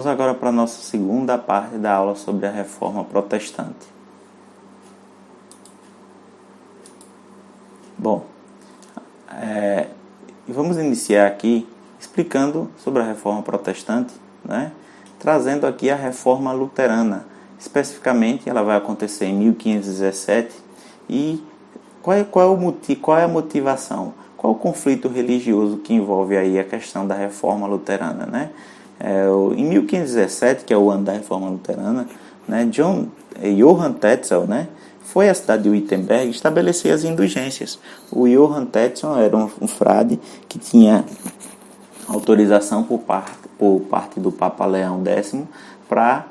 Vamos agora para a nossa segunda parte da aula sobre a Reforma Protestante. Bom, vamos iniciar aqui explicando sobre a Reforma Protestante, né? Trazendo aqui a Reforma Luterana. Especificamente, ela vai acontecer em 1517 e qual é a motivação? Qual o conflito religioso que envolve aí a questão da Reforma Luterana, né? Em 1517, que é o ano da Reforma Luterana, né, Johann Tetzel, né, foi à cidade de Wittenberg estabelecer as indulgências. O Johann Tetzel era um frade que tinha autorização por parte do Papa Leão X para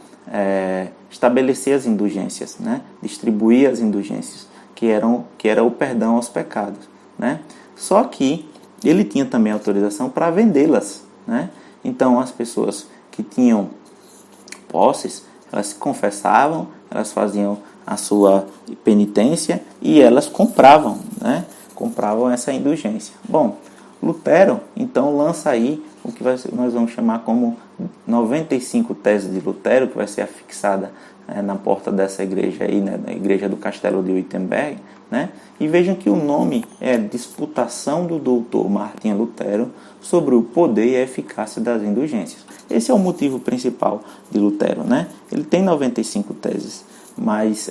estabelecer as indulgências, né, distribuir as indulgências, que era o perdão aos pecados, né? Só que ele tinha também autorização para vendê-las, né? Então as pessoas que tinham posses, elas se confessavam, elas faziam a sua penitência e elas compravam, né? Compravam essa indulgência. Bom, Lutero então lança aí o que nós vamos chamar como 95 teses de Lutero, que vai ser afixada na porta dessa igreja aí, né, na igreja do Castelo de Wittenberg, né? E vejam que o nome é Disputação do Doutor Martinho Lutero sobre o poder e a eficácia das indulgências. Esse é o motivo principal de Lutero, né? Ele tem 95 teses, mas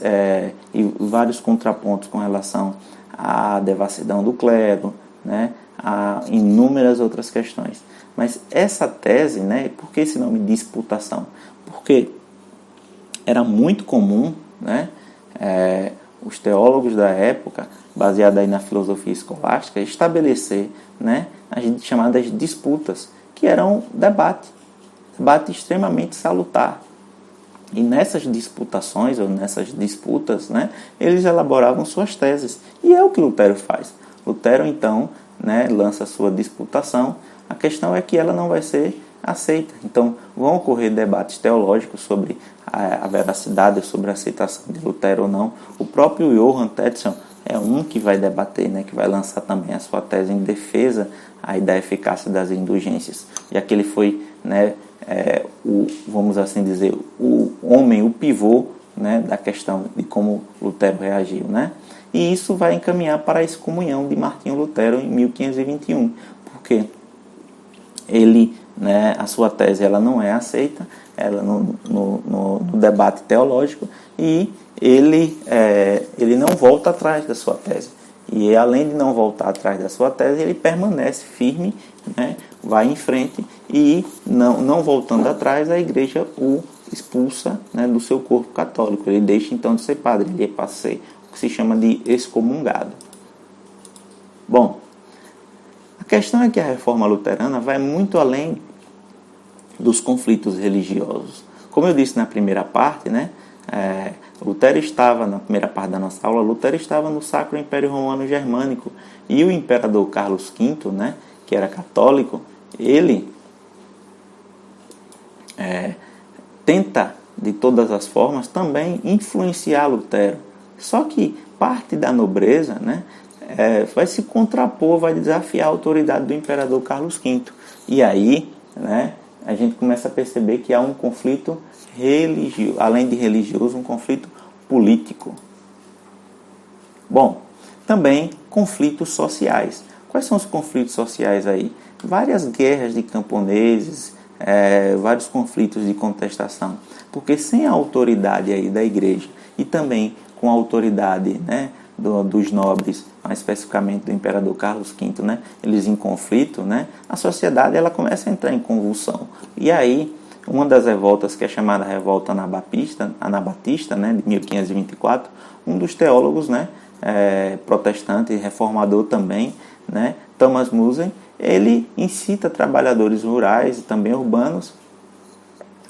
e vários contrapontos com relação à devassidão do clero, né? A inúmeras outras questões. Mas essa tese, né? Por que esse nome Disputação? Porque era muito comum, né? Os teólogos da época, baseados aí na filosofia escolástica, estabelecer, né, as chamadas disputas, que eram debate extremamente salutar. E nessas disputações, ou nessas disputas, né, eles elaboravam suas teses. E é o que Lutero faz. Lutero, então, né, lança a sua disputação. A questão é que ela não vai ser aceita. Então, vão ocorrer debates teológicos sobre a veracidade, sobre a aceitação de Lutero ou não. O próprio Johann Tetzel é um que vai debater, né, que vai lançar também a sua tese em defesa aí da eficácia das indulgências. Já que ele foi, né, vamos assim dizer, o homem, o pivô, né, da questão de como Lutero reagiu, né? E isso vai encaminhar para a excomunhão de Martinho Lutero em 1521, porque ele, né, a sua tese ela não é aceita ela no debate teológico, e ele não volta atrás da sua tese. E além de não voltar atrás da sua tese, ele permanece firme, né, vai em frente, e não voltando atrás, a igreja o expulsa, né, do seu corpo católico. Ele deixa então de ser padre, ele passa a ser o que se chama de excomungado. Bom, a questão é que a reforma luterana vai muito além dos conflitos religiosos. Como eu disse na primeira parte, né, Lutero estava, na primeira parte da nossa aula, Lutero estava no Sacro Império Romano Germânico, e o imperador Carlos V, né, que era católico, ele tenta de todas as formas também influenciar Lutero. Só que parte da nobreza, né, vai se contrapor, vai desafiar a autoridade do imperador Carlos V. E aí, né, a gente começa a perceber que há um conflito religioso, além de religioso, um conflito político. Bom, também conflitos sociais. Quais são os conflitos sociais aí? Várias guerras de camponeses, vários conflitos de contestação. Porque sem a autoridade aí da igreja e também com a autoridade, né, dos nobres, mais especificamente do imperador Carlos V, né, eles em conflito, né, a sociedade ela começa a entrar em convulsão. E aí, uma das revoltas, que é chamada Revolta Anabatista, né, de 1524, um dos teólogos, né, protestante e reformador também, né, Thomas Musen, ele incita trabalhadores rurais e também urbanos,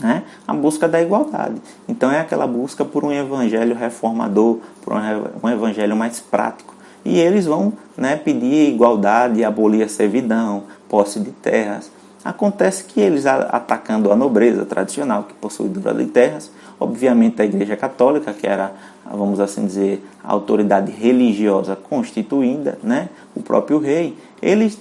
né, a busca da igualdade. Então é aquela busca por um evangelho reformador, por um evangelho mais prático. E eles vão, né, pedir igualdade, abolir a servidão, posse de terras. Acontece que eles, atacando a nobreza tradicional, que possuidora de terras, obviamente a Igreja Católica, que era, vamos assim dizer, a autoridade religiosa constituída, né, o próprio rei, eles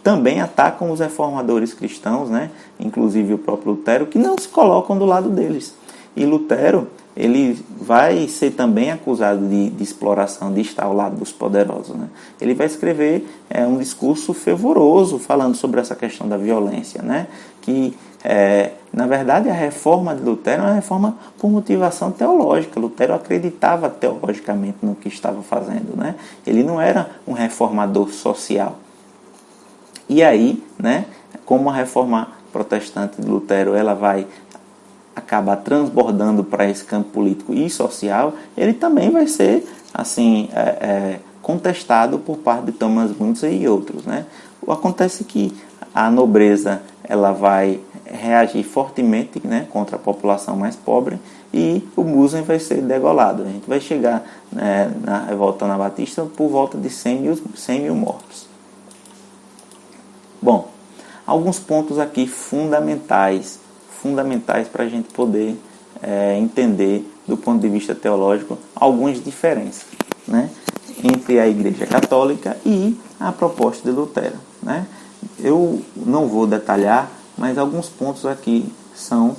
também atacam os reformadores cristãos, né? Inclusive o próprio Lutero, que não se colocam do lado deles. E Lutero, ele vai ser também acusado de exploração, de estar ao lado dos poderosos, né? Ele vai escrever um discurso fervoroso falando sobre essa questão da violência, né? Que, na verdade, a reforma de Lutero é uma reforma por motivação teológica. Lutero acreditava teologicamente no que estava fazendo, né? Ele não era um reformador social. E aí, né, como a reforma protestante de Lutero ela vai acabar transbordando para esse campo político e social, ele também vai ser assim contestado por parte de Thomas Müntzer e outros, né? Acontece que a nobreza ela vai reagir fortemente, né, contra a população mais pobre e o Müntzer vai ser degolado. A gente vai chegar, né, na revolta anabatista por volta de 100 mil mortos. Bom, alguns pontos aqui fundamentais para a gente poder entender do ponto de vista teológico algumas diferenças, né, entre a Igreja Católica e a proposta de Lutero, né? Eu não vou detalhar, mas alguns pontos aqui são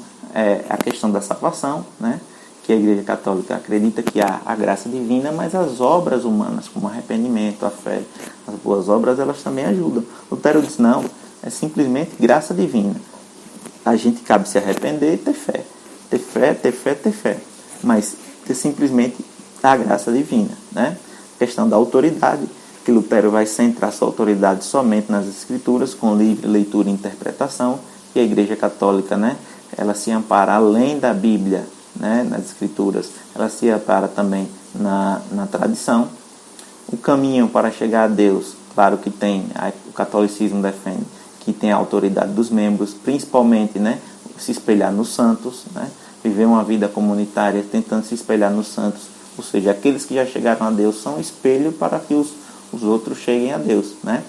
a questão da salvação, né, que a Igreja Católica acredita que há a graça divina, mas as obras humanas, como o arrependimento, a fé, as boas obras, elas também ajudam. Lutero diz, não, é simplesmente graça divina. A gente cabe se arrepender e ter fé. Ter fé, ter fé, ter fé. Mas ter simplesmente a graça divina, né? A questão da autoridade, que Lutero vai centrar sua autoridade somente nas Escrituras, com livre leitura e interpretação, e a Igreja Católica, né, ela se ampara além da Bíblia, né, nas Escrituras, ela se ampara também na tradição. O caminho para chegar a Deus, claro que tem, o catolicismo defende que tem a autoridade dos membros, principalmente, né, se espelhar nos santos, né, viver uma vida comunitária tentando se espelhar nos santos, ou seja, aqueles que já chegaram a Deus são espelho para que os outros cheguem a Deus, né?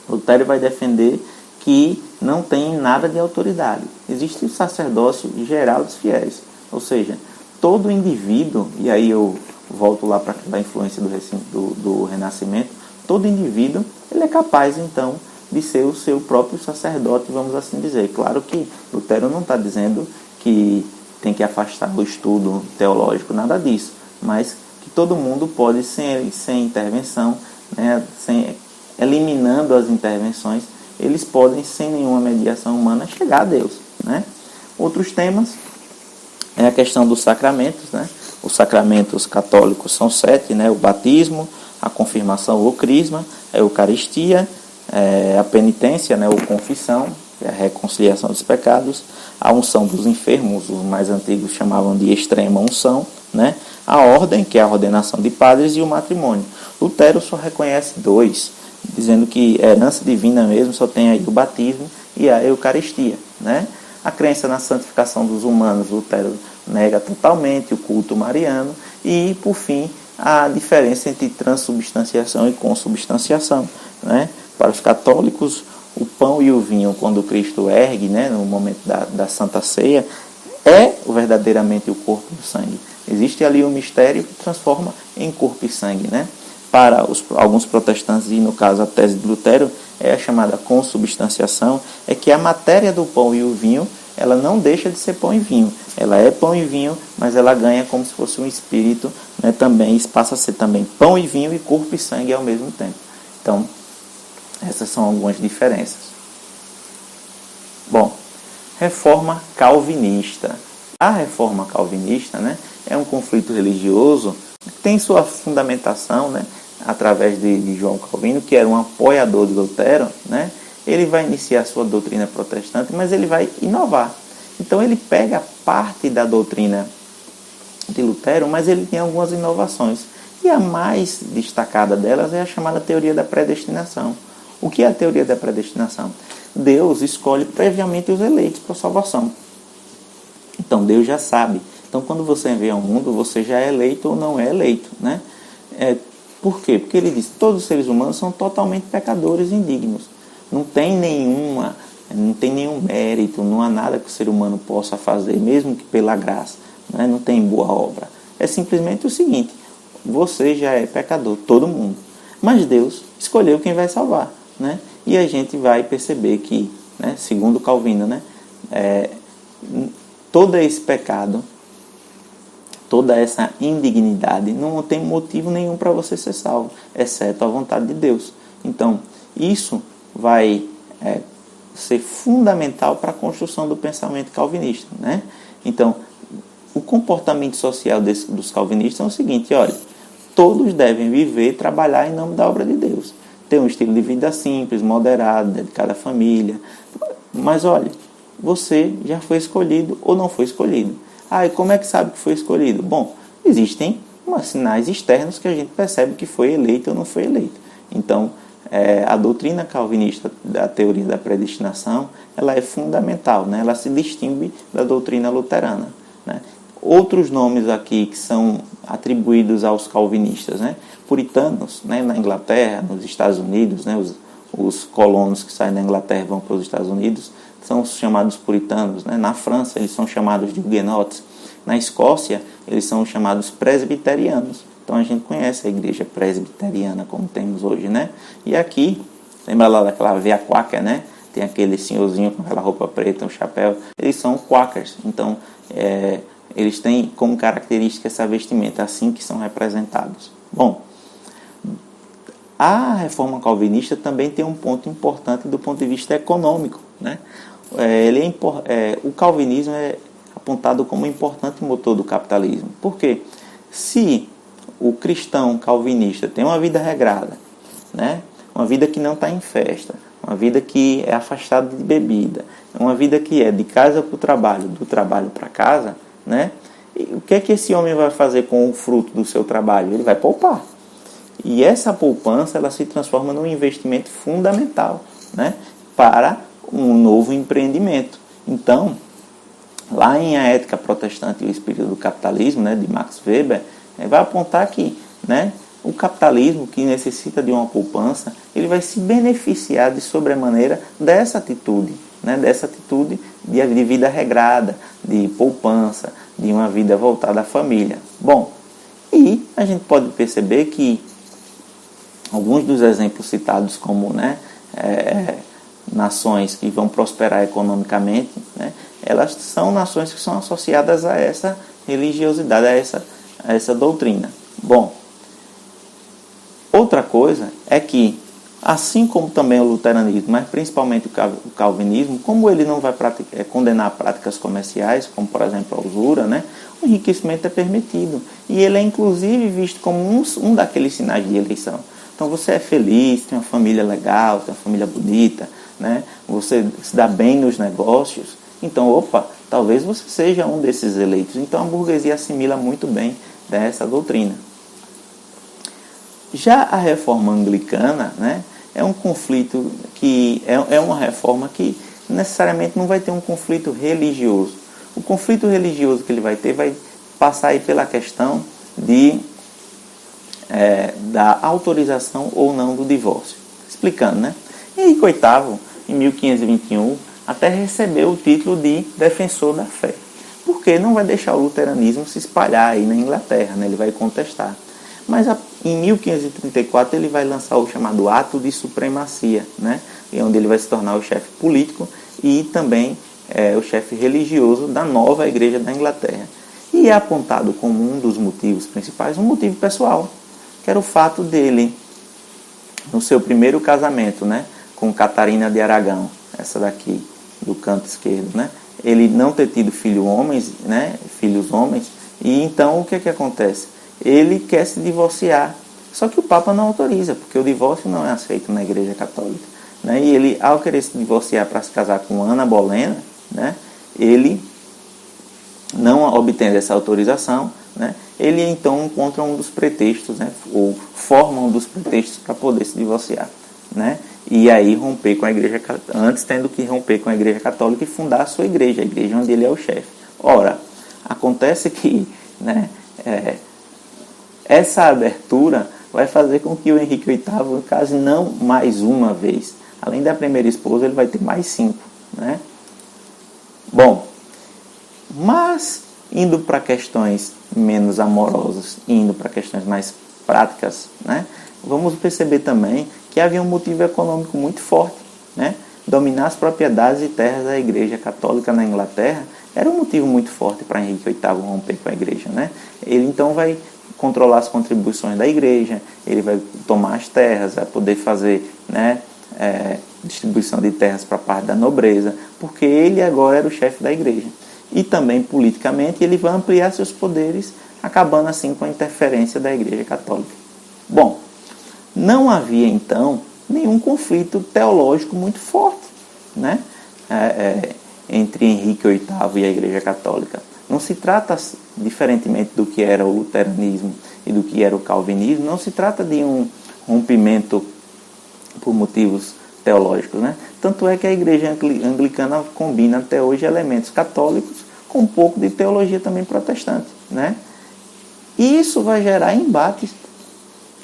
Lutero vai defender que não tem nada de autoridade. Existe o sacerdócio geral dos fiéis, ou seja, todo indivíduo, e aí eu volto lá para a influência do Renascimento, todo indivíduo ele é capaz, então, de ser o seu próprio sacerdote, vamos assim dizer. Claro que Lutero não está dizendo que tem que afastar o estudo teológico, nada disso, mas que todo mundo pode, sem intervenção, né, eliminando as intervenções, eles podem, sem nenhuma mediação humana, chegar a Deus, né? Outros temas é a questão dos sacramentos, né? Os sacramentos católicos são 7, né? O batismo, a confirmação ou crisma, a Eucaristia, a penitência, né, ou confissão, a reconciliação dos pecados, a unção dos enfermos, os mais antigos chamavam de extrema unção, né, a ordem, que é a ordenação de padres, e o matrimônio. Lutero só reconhece 2, dizendo que herança divina mesmo só tem aí o batismo e a Eucaristia, né? A crença na santificação dos humanos, Lutero nega totalmente o culto mariano e, por fim, a diferença entre transubstanciação e consubstanciação, né? Para os católicos, o pão e o vinho, quando Cristo ergue, né, no momento da Santa Ceia, é verdadeiramente o corpo e o sangue. Existe ali um mistério que transforma em corpo e sangue, né? Para alguns protestantes, e no caso a tese de Lutero, é a chamada consubstanciação, é que a matéria do pão e o vinho, ela não deixa de ser pão e vinho. Ela é pão e vinho, mas ela ganha como se fosse um espírito, né, também, isso passa a ser também pão e vinho e corpo e sangue ao mesmo tempo. Então, essas são algumas diferenças. Bom, reforma calvinista. A reforma calvinista, né, é um conflito religioso que tem sua fundamentação, né, através de João Calvino, que era um apoiador de Lutero, né? Ele vai iniciar sua doutrina protestante, mas ele vai inovar. Então ele pega parte da doutrina de Lutero, mas ele tem algumas inovações. E a mais destacada delas é a chamada teoria da predestinação. O que é a teoria da predestinação? Deus escolhe previamente os eleitos para a salvação. Então Deus já sabe. Então quando você vem ao mundo, você já é eleito ou não é eleito, né? Por quê? Porque ele diz que todos os seres humanos são totalmente pecadores e indignos. Não tem nenhum mérito, não há nada que o ser humano possa fazer, mesmo que pela graça, né? Não tem boa obra. É simplesmente o seguinte: você já é pecador, todo mundo. Mas Deus escolheu quem vai salvar, né? E a gente vai perceber que, né, segundo Calvino, né, todo esse pecado, toda essa indignidade não tem motivo nenhum para você ser salvo, exceto a vontade de Deus. Então, isso vai ser fundamental para a construção do pensamento calvinista, né? Então, o comportamento social dos calvinistas é o seguinte: olha, todos devem viver e trabalhar em nome da obra de Deus. Ter um estilo de vida simples, moderado, dedicado à família. Mas olha, você já foi escolhido ou não foi escolhido. E como é que sabe que foi escolhido? Bom, existem sinais externos que a gente percebe que foi eleito ou não foi eleito. Então, a doutrina calvinista da teoria da predestinação, ela é fundamental, né? Ela se distingue da doutrina luterana, né? Outros nomes aqui que são atribuídos aos calvinistas, né? Puritanos, né? Na Inglaterra, nos Estados Unidos, né? Os colonos que saem da Inglaterra e vão para os Estados Unidos são chamados puritanos, né? Na França eles são chamados de huguenotes. Na Escócia eles são chamados presbiterianos. Então a gente conhece a igreja presbiteriana como temos hoje, né? E aqui, lembra lá daquela veia quaker, né? Tem aquele senhorzinho com aquela roupa preta, um chapéu. Eles são quakers. Então eles têm como característica essa vestimenta, assim que são representados. Bom, a reforma calvinista também tem um ponto importante do ponto de vista econômico, né? O calvinismo é apontado como um importante motor do capitalismo. Por quê? Se o cristão calvinista tem uma vida regrada, né? Uma vida que não está em festa, uma vida que é afastada de bebida, uma vida que é de casa para o trabalho, do trabalho para casa, né? E o que é que esse homem vai fazer com o fruto do seu trabalho? Ele vai poupar. E essa poupança, ela se transforma num investimento fundamental, né, para um novo empreendimento. Então, lá em A Ética Protestante e o Espírito do Capitalismo, né, de Max Weber, vai apontar que, né, o capitalismo, que necessita de uma poupança, ele vai se beneficiar de sobremaneira dessa atitude, né, de vida regrada, de poupança, de uma vida voltada à família. Bom, e a gente pode perceber que alguns dos exemplos citados como, né, nações que vão prosperar economicamente, né, elas são nações que são associadas a essa religiosidade, a essa doutrina. Bom, outra coisa é que, assim como também o luteranismo, mas principalmente o calvinismo, como ele não vai condenar práticas comerciais, como por exemplo a usura, né, o enriquecimento é permitido. E ele é inclusive visto como um daqueles sinais de eleição. Então você é feliz, tem uma família legal, tem uma família bonita, né? Você se dá bem nos negócios. Então, talvez você seja um desses eleitos. Então a burguesia assimila muito bem dessa doutrina. Já a reforma anglicana, né, é um conflito que é uma reforma que necessariamente não vai ter um conflito religioso. O conflito religioso que ele vai ter vai passar aí pela questão da autorização ou não do divórcio. Explicando, né? Henrique VIII, em 1521, até recebeu o título de defensor da fé. Porque não vai deixar o luteranismo se espalhar aí na Inglaterra, né? Ele vai contestar. Mas em 1534 ele vai lançar o chamado Ato de Supremacia, né? Onde ele vai se tornar o chefe político e também o chefe religioso da nova igreja da Inglaterra. E é apontado como um dos motivos principais, um motivo pessoal, que era o fato dele, no seu primeiro casamento, né, com Catarina de Aragão, essa daqui, do canto esquerdo, né, ele não ter tido filhos homens, e então o que acontece? Ele quer se divorciar, só que o Papa não autoriza, porque o divórcio não é aceito na Igreja Católica, né, e ele, ao querer se divorciar para se casar com Ana Bolena, né, ele não obtendo essa autorização, né, ele então encontra um dos pretextos, né, ou forma um dos pretextos para poder se divorciar, né, e aí romper com a Igreja Católica, antes tendo que romper com a Igreja Católica e fundar a sua igreja, a igreja onde ele é o chefe. Ora, acontece que, né, essa abertura vai fazer com que o Henrique VIII case não mais uma vez. Além da primeira esposa, ele vai ter mais 5, né? Bom, mas indo para questões menos amorosas, indo para questões mais práticas, né? vamos perceber também que havia um motivo econômico muito forte, né? Dominar as propriedades e terras da Igreja Católica na Inglaterra era um motivo muito forte para Henrique VIII romper com a Igreja, né? Ele então vai controlar as contribuições da Igreja, ele vai tomar as terras, vai poder fazer, né, distribuição de terras para parte da nobreza, porque ele agora era o chefe da Igreja. E também politicamente ele vai ampliar seus poderes, acabando assim com a interferência da Igreja Católica. Bom, não havia então nenhum conflito teológico muito forte, né, entre Henrique VIII e a Igreja Católica. Não se trata, diferentemente do que era o luteranismo e do que era o calvinismo, não se trata de um rompimento por motivos teológicos, né? Tanto é que a Igreja Anglicana combina até hoje elementos católicos com um pouco de teologia também protestante, né? E isso vai gerar embates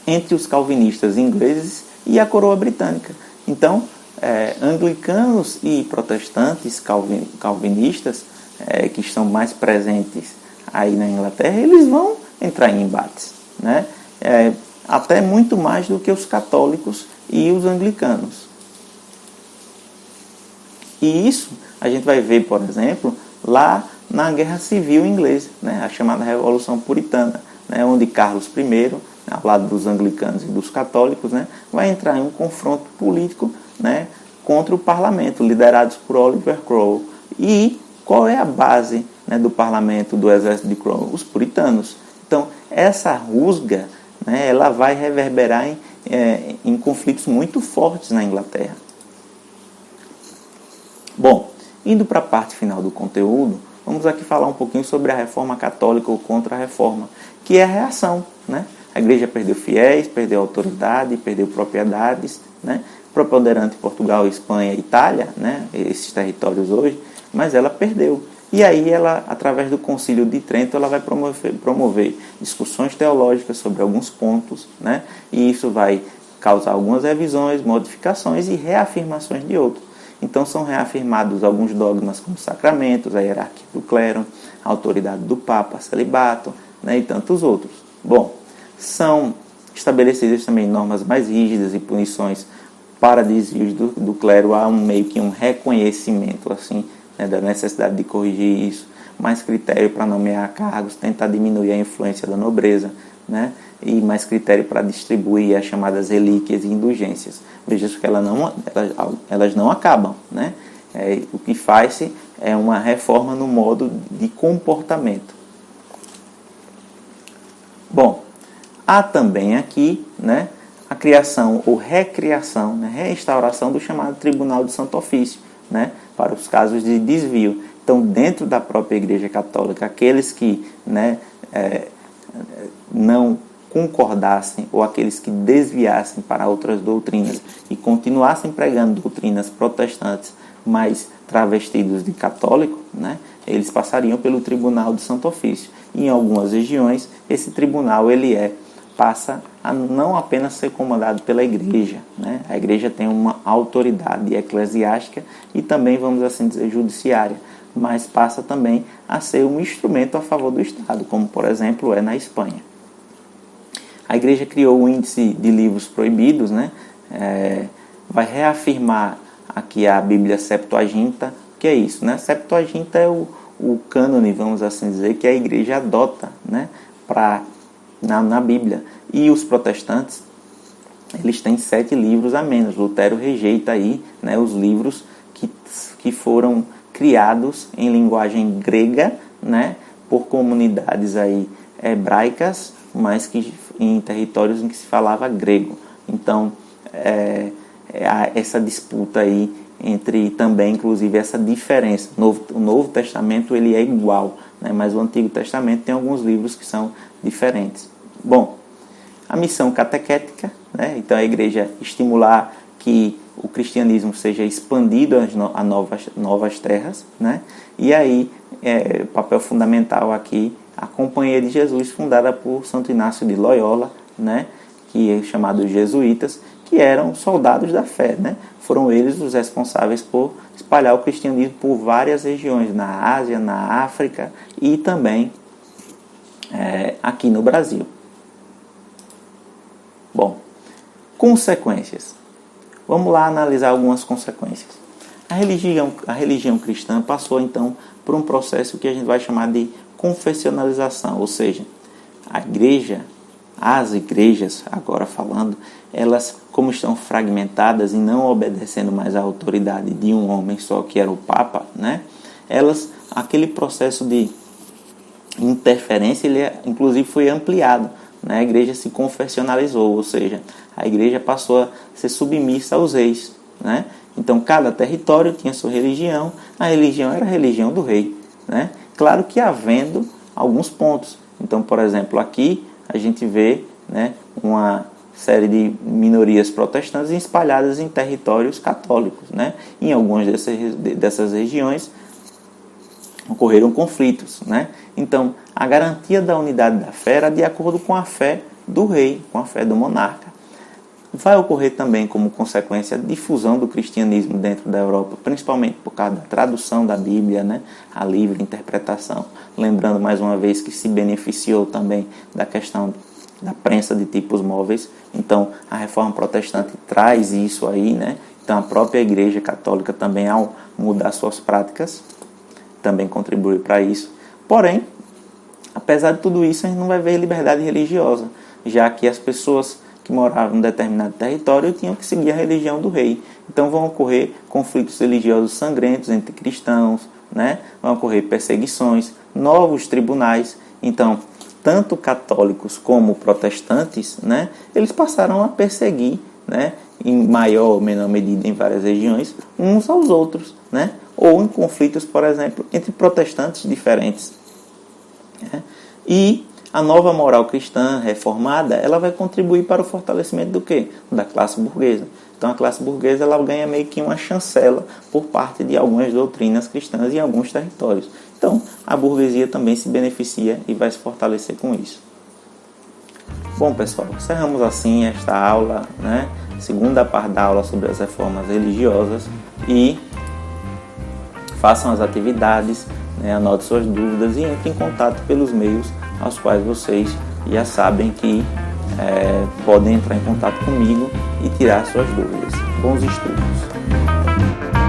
entre os calvinistas ingleses e a coroa britânica. Então, anglicanos e protestantes calvinistas que estão mais presentes aí na Inglaterra, eles vão entrar em embates, né? Até muito mais do que os católicos e os anglicanos. E isso a gente vai ver, por exemplo, lá na Guerra Civil Inglesa, né? A chamada Revolução Puritana, né? Onde Carlos I, ao lado dos anglicanos e dos católicos, né, vai entrar em um confronto político, né, contra o parlamento, liderados por Oliver Cromwell. E qual é a base, né, do parlamento do exército de Cromwell? Os puritanos. Então, essa rusga, né, ela vai reverberar em conflitos muito fortes na Inglaterra. Bom, indo para a parte final do conteúdo, vamos aqui falar um pouquinho sobre a Reforma Católica ou Contra-Reforma, que é a reação, né? A Igreja perdeu fiéis, perdeu autoridade, perdeu propriedades, né? Preponderante Portugal, Espanha e Itália, né? Esses territórios hoje, mas ela perdeu. E aí ela, através do Concílio de Trento, ela vai promover discussões teológicas sobre alguns pontos, né? E isso vai causar algumas revisões, modificações e reafirmações de outros. Então são reafirmados alguns dogmas como sacramentos, a hierarquia do clero, a autoridade do Papa, celibato, né? E tantos outros. Bom, são estabelecidas também normas mais rígidas e punições para desvios do clero. Há meio que um reconhecimento assim, né, da necessidade de corrigir isso, mais critério para nomear cargos, tentar diminuir a influência da nobreza, né, e mais critério para distribuir as chamadas relíquias e indulgências. Veja que elas não acabam, né? O que faz-se é uma reforma no modo de comportamento. Bom, há também aqui, né, a criação ou recriação, né, restauração do chamado Tribunal de Santo Ofício, né, para os casos de desvio. Então, dentro da própria Igreja Católica, aqueles que, né, não concordassem ou aqueles que desviassem para outras doutrinas e continuassem pregando doutrinas protestantes, mas travestidos de católico, né, eles passariam pelo Tribunal de Santo Ofício. E em algumas regiões, esse tribunal passa a não apenas ser comandado pela Igreja, né? A Igreja tem uma autoridade eclesiástica e também, vamos assim dizer, judiciária, mas passa também a ser um instrumento a favor do Estado, como por exemplo é na Espanha. A Igreja criou o índice de livros proibidos, né? Vai reafirmar aqui a Bíblia Septuaginta. O que é isso, né? Septuaginta é o cânone, vamos assim dizer, que a Igreja adota, né, na Bíblia. E os protestantes, eles têm 7 livros a menos. Lutero rejeita aí, né, os livros que foram criados em linguagem grega, né, por comunidades aí hebraicas, mas que em territórios em que se falava grego. Então, essa disputa aí entre também, inclusive, essa diferença. O Novo Testamento ele é igual, né, mas o Antigo Testamento tem alguns livros que são diferentes. Bom, a missão catequética, né, então a Igreja estimular que o cristianismo seja expandido a novas terras, né, e aí papel fundamental aqui, a Companhia de Jesus, fundada por Santo Inácio de Loyola, né, que é chamado jesuítas, que eram soldados da fé, né? Foram eles os responsáveis por espalhar o cristianismo por várias regiões, na Ásia, na África e também aqui no Brasil. Bom, Consequências. Vamos lá analisar algumas consequências. A religião cristã passou então por um processo que a gente vai chamar de confessionalização, ou seja, as igrejas, agora falando, elas, como estão fragmentadas e não obedecendo mais à autoridade de um homem só, que era o Papa, né? Aquele processo de interferência, ele inclusive foi ampliado, né? A igreja se confessionalizou, ou seja, a igreja passou a ser submissa aos reis, né? Então, cada território tinha sua religião, a religião era a religião do rei, né? Claro que havendo alguns pontos. Então, por exemplo, aqui a gente vê, né, uma série de minorias protestantes espalhadas em territórios católicos, né? Em algumas dessas regiões ocorreram conflitos, né? Então, a garantia da unidade da fé era de acordo com a fé do rei, com a fé do monarca. Vai ocorrer também como consequência a difusão do cristianismo dentro da Europa, principalmente por causa da tradução da Bíblia, né? A livre interpretação. Lembrando mais uma vez que se beneficiou também da questão da prensa de tipos móveis. Então, a reforma protestante traz isso aí, né? Então, a própria Igreja Católica também, ao mudar suas práticas, também contribui para isso. Porém, apesar de tudo isso, a gente não vai ver liberdade religiosa, já que as pessoas que moravam em determinado território tinham que seguir a religião do rei. Então vão ocorrer conflitos religiosos sangrentos entre cristãos, né? Vão ocorrer perseguições, novos tribunais. Então, tanto católicos como protestantes, né, eles passaram a perseguir, né, em maior ou menor medida em várias regiões, uns aos outros, né? Ou em conflitos, por exemplo, entre protestantes diferentes, né? E a nova moral cristã reformada, ela vai contribuir para o fortalecimento do quê? Da classe burguesa. Então a classe burguesa, ela ganha meio que uma chancela por parte de algumas doutrinas cristãs em alguns territórios. Então a burguesia também se beneficia e vai se fortalecer com isso. Bom, pessoal, encerramos assim esta aula, né? Segunda parte da aula sobre as reformas religiosas, e façam as atividades, né? Anote suas dúvidas e entre em contato pelos meios aos quais vocês já sabem que podem entrar em contato comigo e tirar suas dúvidas. Bons estudos!